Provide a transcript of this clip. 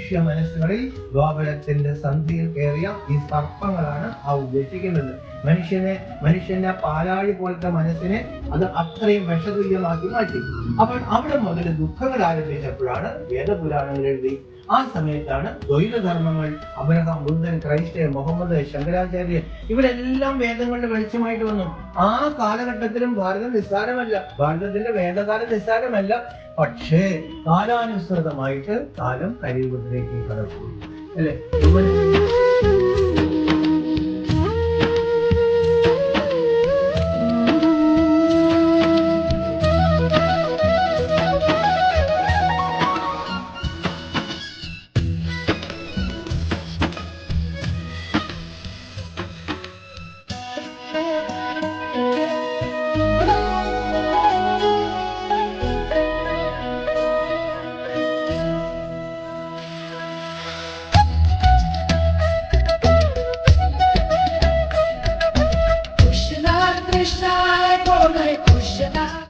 മനുഷ്യ മനസ്സുകളിൽ ദ്വാപരത്തിന്റെ സന്ധിയിൽ കയറിയ ഈ സർപ്പങ്ങളാണ് ആ ഉദ്ദേശിക്കുന്നത്. മനുഷ്യന്റെ പാലാഴി പോലത്തെ മനസ്സിനെ അത് അത്രയും വിഷതുല്യമാക്കി മാറ്റി. അപ്പോൾ അവിടെ മുതൽ ദുഃഖങ്ങൾ ആരംഭിച്ചപ്പോഴാണ് വേദപുരാണങ്ങൾ എഴുതി. ആ സമയത്താണ് ദ്വൈതധർമ്മങ്ങൾ അബ്രഹാം, ബുദ്ധൻ, ക്രൈസ്റ്റ്, മുഹമ്മദ്, ശങ്കരാചാര്യർ ഇവരെല്ലാം വേദങ്ങളുടെ വെളിച്ചമായിട്ട് വന്നു. ആ കാലഘട്ടത്തിലും ഭാരതം നിസ്സാരമല്ല, ഭാരതത്തിന്റെ വേദകാലം നിസ്സാരമല്ല. പക്ഷേ കാലാനുസൃതമായിട്ട് കാലം കലിയുഗത്തിലേക്ക് കടന്നു, അല്ലെ?